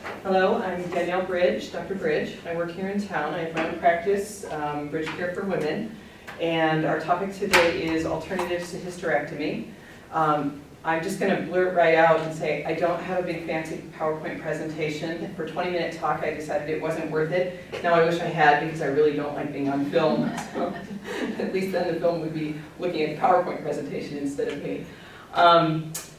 Hello, I'm Danielle Bridge, Dr. Bridge. I work here in town. I have my own practice, Bridge Care for Women, and our topic today is alternatives to hysterectomy. I'm just going to blurt right out and say I don't have a big fancy PowerPoint presentation. For a 20-minute talk, I decided it wasn't worth it. Now I wish I had, because I really don't like being on film. So at least then the film would be looking at the PowerPoint presentation instead of me.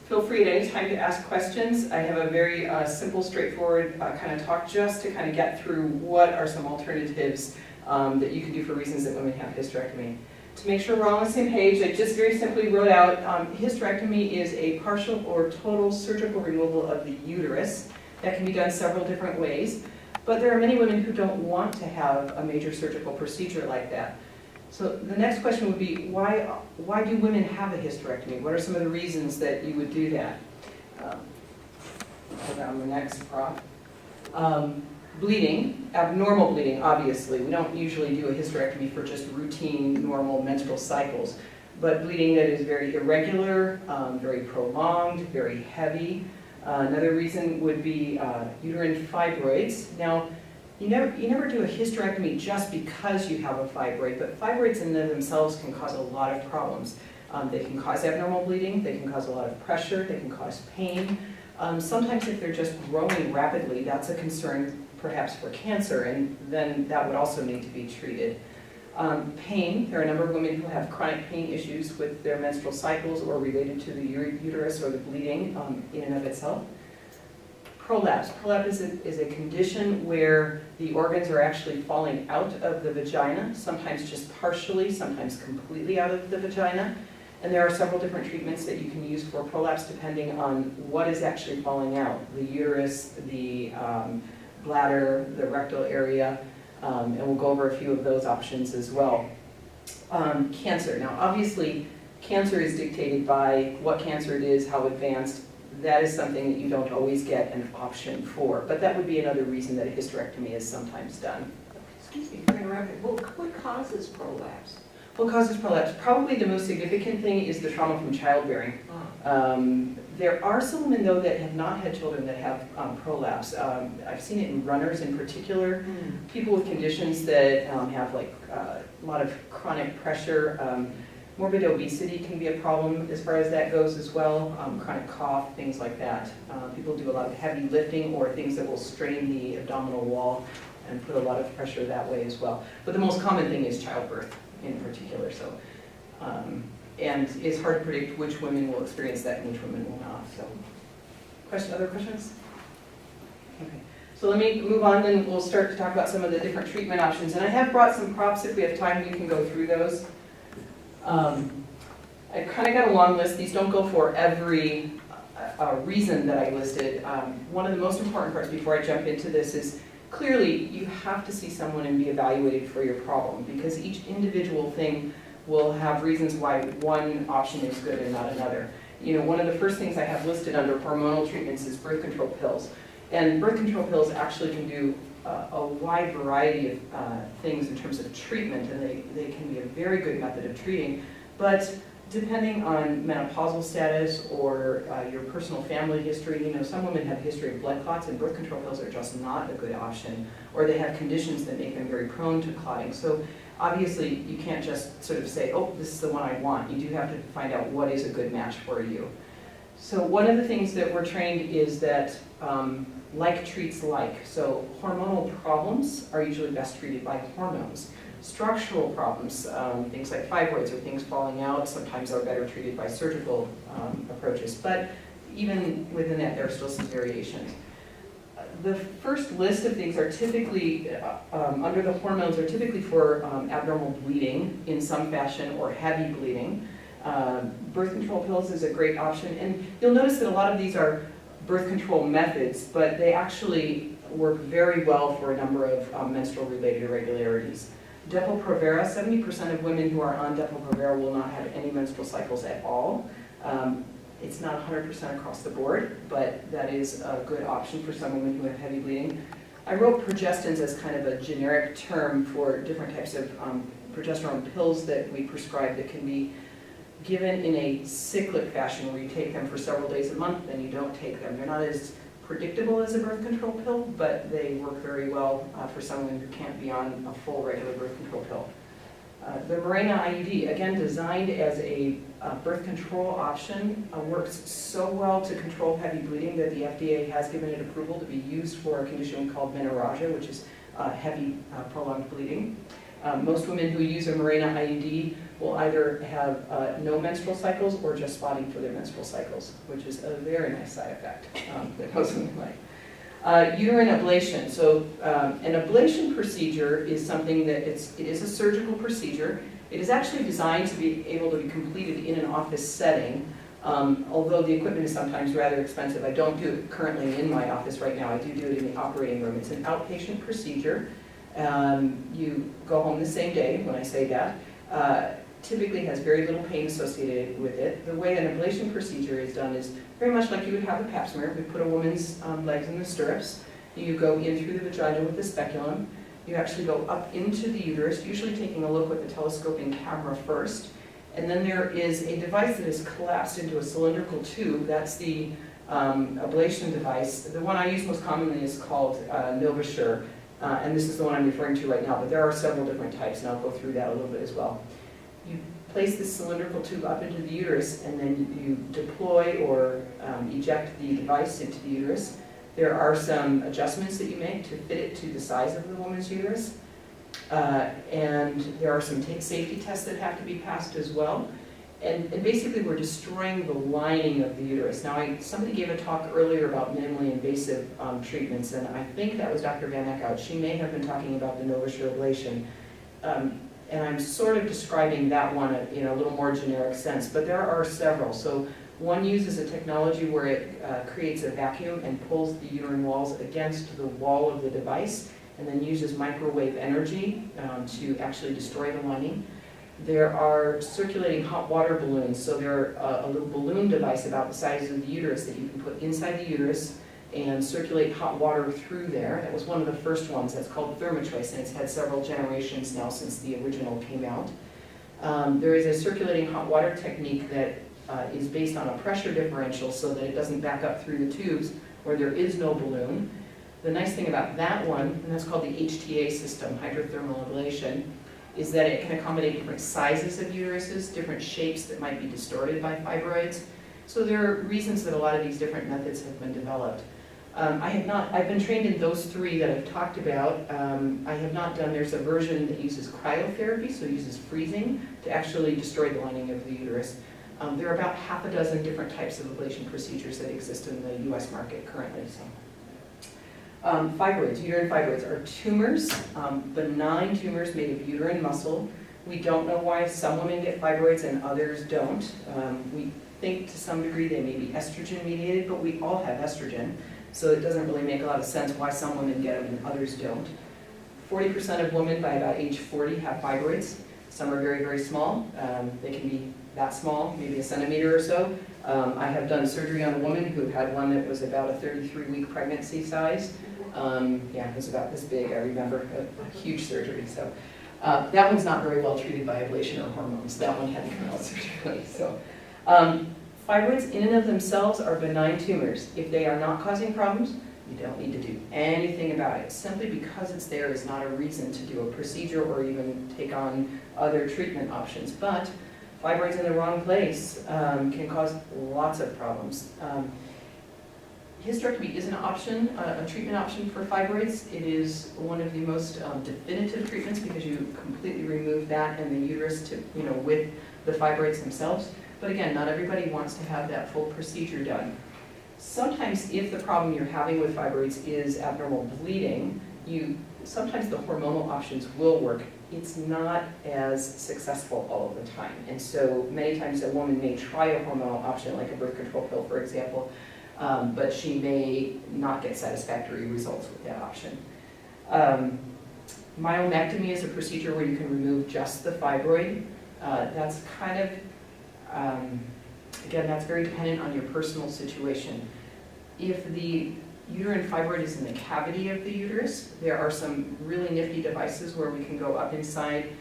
Feel free at any time to ask questions. I have a very simple, straightforward kind of talk just to kind of get through what are some alternatives that you can do for reasons that women have hysterectomy. To make sure we're all on the same page, I just very simply wrote out hysterectomy is a partial or total surgical removal of the uterus. That can be done several different ways, but there are many women who don't want to have a major surgical procedure like that. So the next question would be, why do women have a hysterectomy? What are some of the reasons that you would do that? Hold on, the next prop. Bleeding, abnormal bleeding, obviously. We don't usually do a hysterectomy for just routine, normal menstrual cycles, but bleeding that is very irregular, very prolonged, very heavy. Another reason would be uterine fibroids. Now, you never do a hysterectomy just because you have a fibroid, but fibroids in themselves can cause a lot of problems. They can cause abnormal bleeding, they can cause a lot of pressure, they can cause pain. Sometimes if they're just growing rapidly, that's a concern perhaps for cancer, and then that would also need to be treated. Pain, there are a number of women who have chronic pain issues with their menstrual cycles or related to the uterus or the bleeding in and of itself. Prolapse. Prolapse is a condition where the organs are actually falling out of the vagina, sometimes just partially, sometimes completely out of the vagina. And there are several different treatments that you can use for prolapse depending on what is actually falling out. The uterus, the bladder, the rectal area, and we'll go over a few of those options as well. Cancer. Now obviously, cancer is dictated by what cancer it is, how advanced. That is something that you don't always get an option for, but that would be another reason that a hysterectomy is sometimes done. Excuse me for interrupting. Well, what causes prolapse? What causes prolapse? Probably the most significant thing is the trauma from childbearing. There are some women, though, that have not had children that have prolapse. I've seen it in runners in particular, people with conditions that have like a lot of chronic pressure. Morbid obesity can be a problem as far as that goes as well, chronic cough, things like that. People do a lot of heavy lifting or things that will strain the abdominal wall and put a lot of pressure that way as well. But the most common thing is childbirth in particular. So, and it's hard to predict which women will experience that and which women will not. So, other questions? Okay. So let me move on, then we'll start to talk about some of the different treatment options. And I have brought some props. If we have time, we can go through those. I've kind of got a long list. These don't go for every reason that I listed. One of the most important parts before I jump into this is clearly you have to see someone and be evaluated for your problem, because each individual thing will have reasons why one option is good and not another. You know, one of the first things I have listed under hormonal treatments is birth control pills. And birth control pills actually can do a wide variety of things in terms of treatment, and they can be a very good method of treating. But depending on menopausal status or your personal family history, you know, some women have a history of blood clots, and birth control pills are just not a good option, or they have conditions that make them very prone to clotting. So obviously you can't just sort of say, oh, this is the one I want. You do have to find out what is a good match for you. So one of the things that we're trained is that like treats like. So hormonal problems are usually best treated by hormones. Structural problems, things like fibroids or things falling out, sometimes are better treated by surgical approaches. But even within that, there are still some variations. The first list of things are typically, under the hormones, are typically for abnormal bleeding in some fashion or heavy bleeding. Birth control pills is a great option. And you'll notice that a lot of these are birth control methods, but they actually work very well for a number of menstrual-related irregularities. Depo-Provera, 70% of women who are on Depo-Provera will not have any menstrual cycles at all. It's not 100% across the board, but that is a good option for some women who have heavy bleeding. I wrote progestins as kind of a generic term for different types of progesterone pills that we prescribe that can be given in a cyclic fashion where you take them for several days a month, then you don't take them. They're not as predictable as a birth control pill, but they work very well for someone who can't be on a full regular birth control pill. The Mirena IUD, again designed as a birth control option, works so well to control heavy bleeding that the FDA has given it approval to be used for a condition called menorrhagia, which is heavy prolonged bleeding. Most women who use a Mirena IUD will either have no menstrual cycles or just spotting for their menstrual cycles, which is a very nice side effect that most women like. Uterine ablation. So an ablation procedure is something that it is a surgical procedure. It is actually designed to be able to be completed in an office setting, although the equipment is sometimes rather expensive. I don't do it currently in my office right now. I do it in the operating room. It's an outpatient procedure. You go home the same day, when I say that. Typically has very little pain associated with it. The way an ablation procedure is done is very much like you would have a pap smear. We put a woman's legs in the stirrups. You go in through the vagina with the speculum. You actually go up into the uterus, usually taking a look with the telescoping camera first. And then there is a device that is collapsed into a cylindrical tube. That's the ablation device. The one I use most commonly is called Novasure. And this is the one I'm referring to right now, but there are several different types, and I'll go through that a little bit as well. You place this cylindrical tube up into the uterus, and then you deploy or eject the device into the uterus. There are some adjustments that you make to fit it to the size of the woman's uterus. And there are some safety tests that have to be passed as well. And basically we're destroying the lining of the uterus. Now somebody gave a talk earlier about minimally invasive treatments, and I think that was Dr. Van Eckhout. She may have been talking about the Novasure ablation. And I'm sort of describing that one in a little more generic sense, but there are several. So one uses a technology where it creates a vacuum and pulls the uterine walls against the wall of the device, and then uses microwave energy to actually destroy the lining. There are circulating hot water balloons. So they're a little balloon device about the size of the uterus that you can put inside the uterus and circulate hot water through there. That was one of the first ones. That's called Thermochoice, and it's had several generations now since the original came out. There is a circulating hot water technique that is based on a pressure differential so that it doesn't back up through the tubes where there is no balloon. The nice thing about that one, and that's called the HTA system, hydrothermal ablation, is that it can accommodate different sizes of uteruses, different shapes that might be distorted by fibroids. So there are reasons that a lot of these different methods have been developed. I've been trained in those three that I've talked about. I have not done, there's a version that uses cryotherapy, so it uses freezing to actually destroy the lining of the uterus. There are about half a dozen different types of ablation procedures that exist in the US market currently. So. Fibroids, uterine fibroids are tumors, benign tumors made of uterine muscle. We don't know why some women get fibroids and others don't. We think to some degree they may be estrogen mediated, but we all have estrogen. So it doesn't really make a lot of sense why some women get them and others don't. 40% of women by about age 40 have fibroids. Some are very, very small. They can be that small, maybe a centimeter or so. I have done surgery on a woman who had one that was about a 33-week pregnancy size. Yeah, it was about this big, I remember, a huge surgery. So that one's not very well treated by ablation or hormones. That one had to come out surgically. So. Fibroids in and of themselves are benign tumors. If they are not causing problems, you don't need to do anything about it. Simply because it's there is not a reason to do a procedure or even take on other treatment options. But fibroids in the wrong place can cause lots of problems. Hysterectomy is an option, a treatment option for fibroids. It is one of the most definitive treatments because you completely remove that and the uterus to, with the fibroids themselves. But again, not everybody wants to have that full procedure done. Sometimes if the problem you're having with fibroids is abnormal bleeding, sometimes the hormonal options will work. It's not as successful all of the time. And so many times a woman may try a hormonal option like a birth control pill, for example, but she may not get satisfactory results with that option. Myomectomy is a procedure where you can remove just the fibroid. That's kind of again, that's very dependent on your personal situation. If the uterine fibroid is in the cavity of the uterus, there are some really nifty devices where we can go up inside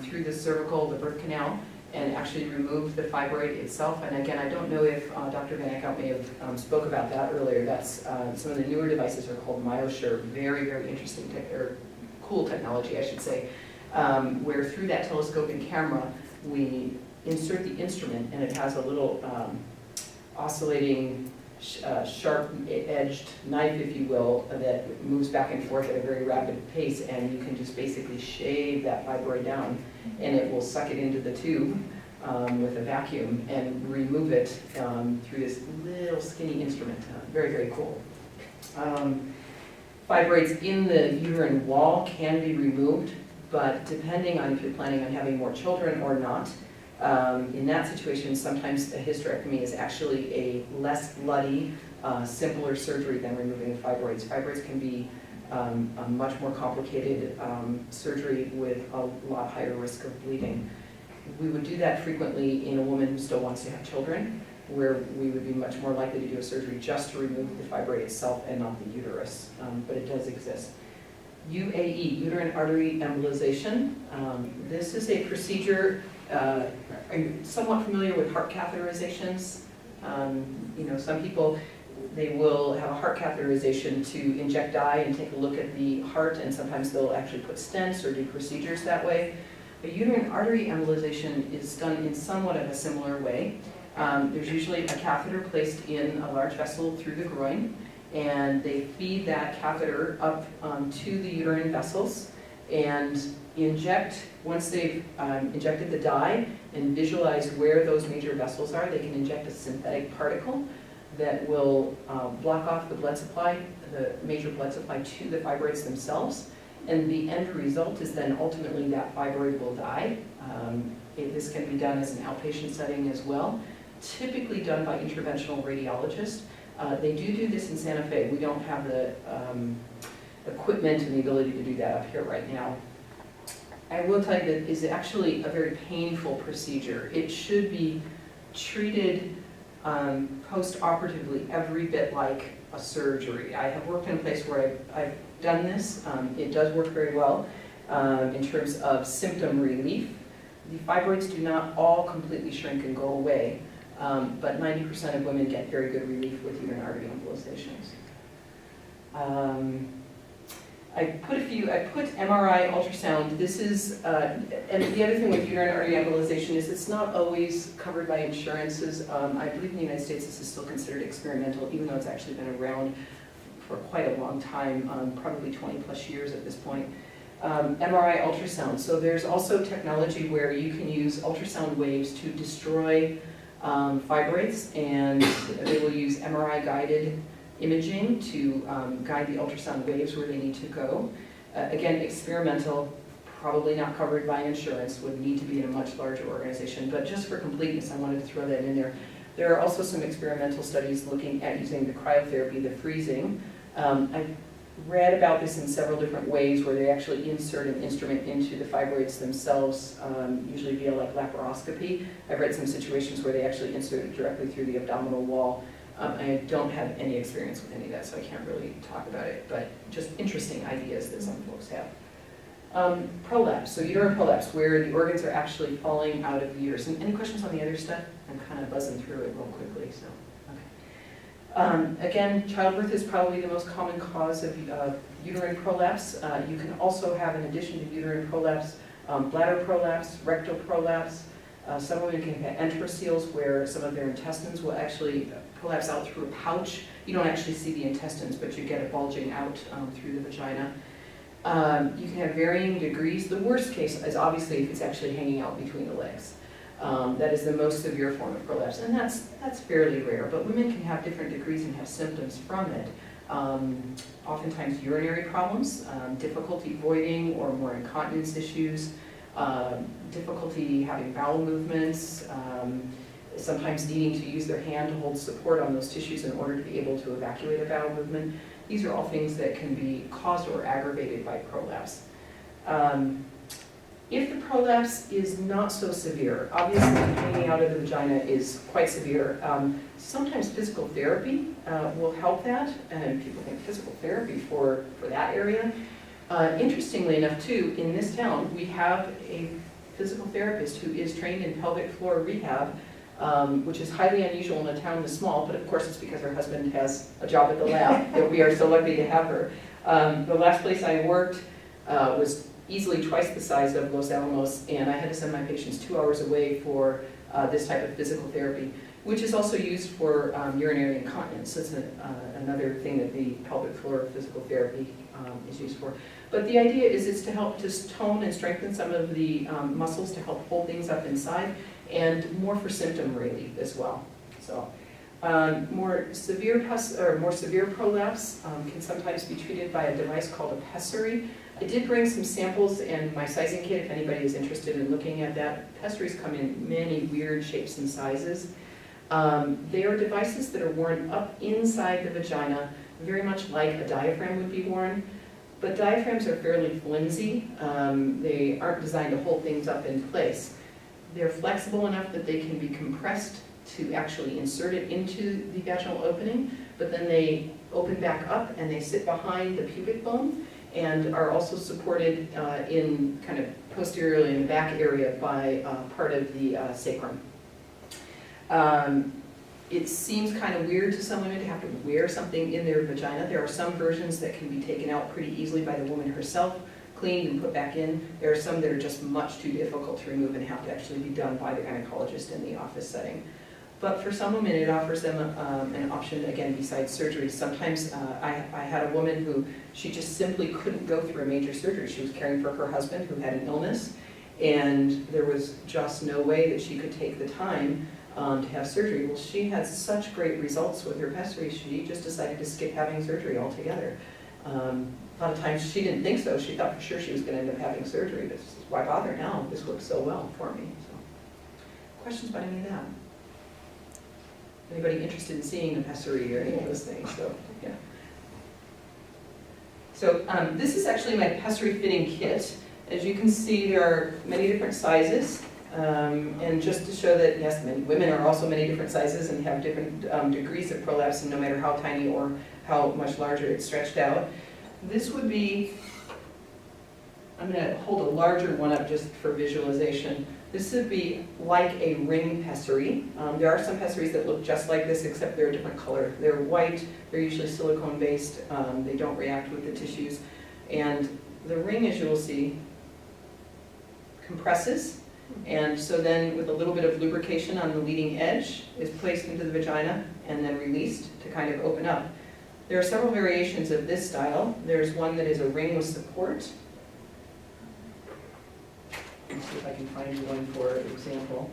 through the cervical, the birth canal, and actually remove the fibroid itself. And again, I don't know if Dr. Van Eckhout may have spoke about that earlier. That's some of the newer devices are called MyoSure. Very, very interesting, or cool technology, I should say, where through that telescoping camera, we insert the instrument, and it has a little oscillating, sharp-edged knife, if you will, that moves back and forth at a very rapid pace, and you can just basically shave that fibroid down, and it will suck it into the tube with a vacuum and remove it through this little skinny instrument. Very, very cool. Fibroids in the uterine wall can be removed, but depending on if you're planning on having more children or not, in that situation, sometimes a hysterectomy is actually a less bloody, simpler surgery than removing fibroids. Fibroids can be a much more complicated surgery with a lot higher risk of bleeding. We would do that frequently in a woman who still wants to have children, where we would be much more likely to do a surgery just to remove the fibroid itself and not the uterus, but it does exist. UAE, uterine artery embolization. This is a procedure. Are you somewhat familiar with heart catheterizations? You know, some people, they will have a heart catheterization to inject dye and take a look at the heart, and sometimes they'll actually put stents or do procedures that way. A uterine artery embolization is done in somewhat of a similar way. There's usually a catheter placed in a large vessel through the groin, and they feed that catheter up to the uterine vessels and inject, once they've injected the dye and visualized where those major vessels are, they can inject a synthetic particle that will block off the blood supply, the major blood supply to the fibroids themselves. And the end result is then ultimately that fibroid will die. This can be done as an outpatient setting as well, typically done by interventional radiologists. They do this in Santa Fe. We don't have the equipment and the ability to do that up here right now. I will tell you that it's actually a very painful procedure. It should be treated post-operatively every bit like a surgery. I have worked in a place where I've done this. It does work very well in terms of symptom relief. The fibroids do not all completely shrink and go away, but 90% of women get very good relief with uterine artery embolizations. I put MRI, ultrasound. This is, and the other thing with uterine artery embolization is it's not always covered by insurances. I believe in the United States this is still considered experimental, even though it's actually been around for quite a long time, probably 20 plus years at this point. MRI, ultrasound. So there's also technology where you can use ultrasound waves to destroy fibroids, and they will use MRI guided imaging to guide the ultrasound waves where they need to go. Again, experimental, probably not covered by insurance, would need to be in a much larger organization, but just for completeness, I wanted to throw that in there. There are also some experimental studies looking at using the cryotherapy, the freezing. I've read about this in several different ways where they actually insert an instrument into the fibroids themselves, usually via like laparoscopy. I've read some situations where they actually insert it directly through the abdominal wall. I don't have any experience with any of that, so I can't really talk about it, but just interesting ideas that some folks have. Prolapse, so uterine prolapse, where the organs are actually falling out of the uterus. And any questions on the other stuff? I'm kind of buzzing through it real quickly, so. Okay. Again, childbirth is probably the most common cause of uterine prolapse. You can also have, in addition to uterine prolapse, bladder prolapse, rectal prolapse. Some women can have enteroceles where some of their intestines will actually prolapse out through a pouch. You don't actually see the intestines, but you get it bulging out through the vagina. You can have varying degrees. The worst case is obviously if it's actually hanging out between the legs. That is the most severe form of prolapse, and that's fairly rare, but women can have different degrees and have symptoms from it. Oftentimes urinary problems, difficulty voiding or more incontinence issues, difficulty having bowel movements, sometimes needing to use their hand to hold support on those tissues in order to be able to evacuate a bowel movement. These are all things that can be caused or aggravated by prolapse. If the prolapse is not so severe, obviously hanging out of the vagina is quite severe. Sometimes physical therapy will help that, and people think physical therapy for that area. Interestingly enough too, in this town, we have a physical therapist who is trained in pelvic floor rehab, which is highly unusual in a town this small, but of course it's because her husband has a job at the lab that we are so lucky to have her. The last place I worked was easily twice the size of Los Alamos, and I had to send my patients 2 hours away for this type of physical therapy, which is also used for urinary incontinence. It's another thing that the pelvic floor physical therapy is used for. But the idea is it's to help to tone and strengthen some of the muscles to help hold things up inside, and more for symptom relief as well. So more severe prolapse can sometimes be treated by a device called a pessary. I did bring some samples and my sizing kit if anybody is interested in looking at that. Pessaries come in many weird shapes and sizes. They are devices that are worn up inside the vagina, very much like a diaphragm would be worn. But diaphragms are fairly flimsy. They aren't designed to hold things up in place. They're flexible enough that they can be compressed to actually insert it into the vaginal opening, but then they open back up and they sit behind the pubic bone and are also supported in kind of posteriorly in the back area by part of the sacrum. It seems kind of weird to some women to have to wear something in their vagina. There are some versions that can be taken out pretty easily by the woman herself, cleaned and put back in. There are some that are just much too difficult to remove and have to actually be done by the gynecologist in the office setting. But for some women, it offers them an option, again, besides surgery. Sometimes I had a woman who, she just simply couldn't go through a major surgery. She was caring for her husband who had an illness, and there was just no way that she could take the time to have surgery. Well, she had such great results with her pessary, she just decided to skip having surgery altogether. A lot of times she didn't think so. She thought for sure she was going to end up having surgery, but why bother now? This works so well for me. So, questions about any of that? Anybody interested in seeing a pessary or any of those things? So, yeah. So this is actually my pessary fitting kit. As you can see, there are many different sizes. And just to show that, yes, many women are also many different sizes and have different degrees of prolapse, and no matter how tiny or how much larger it's stretched out. This would be, I'm going to hold a larger one up just for visualization. This would be like a ring pessary. There are some pessaries that look just like this, except they're a different color. They're white, they're usually silicone based, they don't react with the tissues. And the ring, as you will see, compresses. And so then with a little bit of lubrication on the leading edge is placed into the vagina and then released to kind of open up. There are several variations of this style. There's one that is a ring with support. Let's see if I can find you one for example.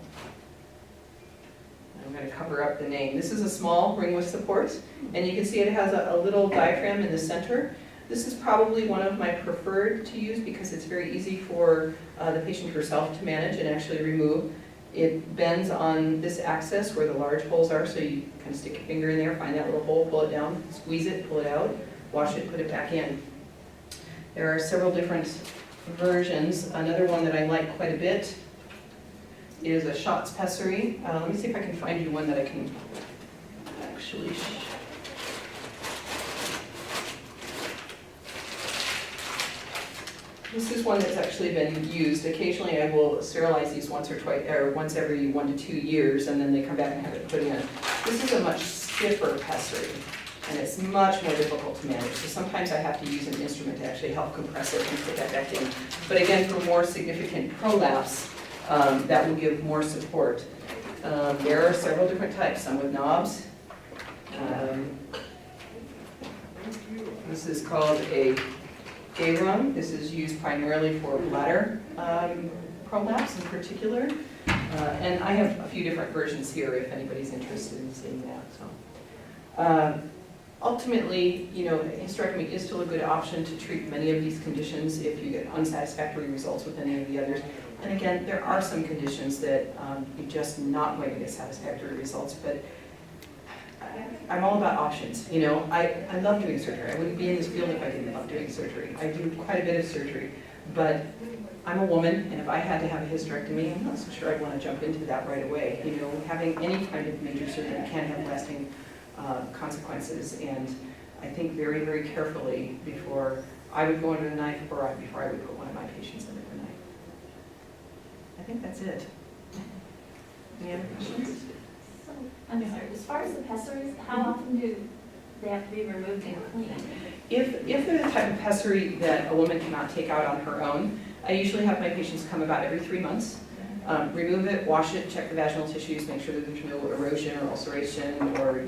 I'm going to cover up the name. This is a small ring with support, and you can see it has a little diaphragm in the center. This is probably one of my preferred to use because it's very easy for the patient herself to manage and actually remove. It bends on this axis where the large holes are, so you kind of stick your finger in there, find that little hole, pull it down, squeeze it, pull it out, wash it, put it back in. There are several different versions. Another one that I like quite a bit is a Schatz pessary. Let me see if I can find you one that I can actually This is one that's actually been used. Occasionally I will sterilize these once or twice, or once every 1 to 2 years, and then they come back and have it put in. This is a much stiffer pessary, and it's much more difficult to manage. So sometimes I have to use an instrument to actually help compress it and put that back in. But again, for more significant prolapse, that will give more support. There are several different types, some with knobs. This is called a Gayrum. This is used primarily for bladder prolapse in particular. And I have a few different versions here if anybody's interested in seeing that. So, ultimately, you know, hysterectomy is still a good option to treat many of these conditions if you get unsatisfactory results with any of the others. And again, there are some conditions that you're just not going to get satisfactory results, but I'm all about options, you know. I love doing surgery. I wouldn't be in this field if I didn't love doing surgery. I do quite a bit of surgery, but I'm a woman, and if I had to have a hysterectomy, I'm not so sure I'd want to jump into that right away. You know, having any kind of major surgery can have lasting consequences, and I think very, very carefully before I would go under the knife or before I would put one of my patients under the knife. think that's it. Any other questions? So, I'm sorry, as far as the pessaries, how often do they have to be removed and cleaned? If they're the type of pessary that a woman cannot take out on her own, I usually have my patients come about every 3 months. Remove it, wash it, check the vaginal tissues, make sure that there's no erosion or ulceration or,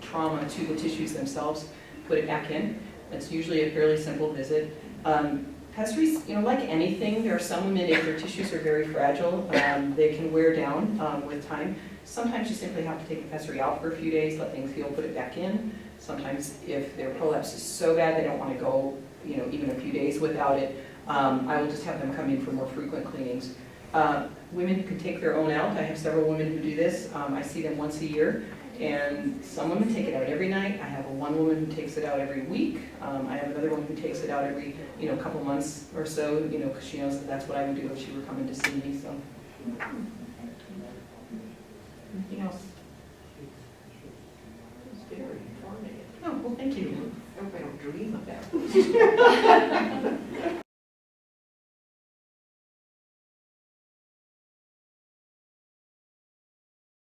trauma to the tissues themselves, put it back in. It's usually a fairly simple visit. Pessaries, like anything, there are some women, if their tissues are very fragile, they can wear down with time. Sometimes you simply have to take the pessary out for a few days, let things heal, put it back in. Sometimes if their prolapse is so bad they don't want to go, even a few days without it, I will just have them come in for more frequent cleanings. Women who can take their own out, I have several women who do this. I see them once a year, and some women take it out every night. I have one woman who takes it out every week. I have another one who takes it out every, couple months or so, because she knows that that's what I would do if she were coming to see me, so. Anything else? It's very informative. Oh, well, thank you. I hope I don't dream about it.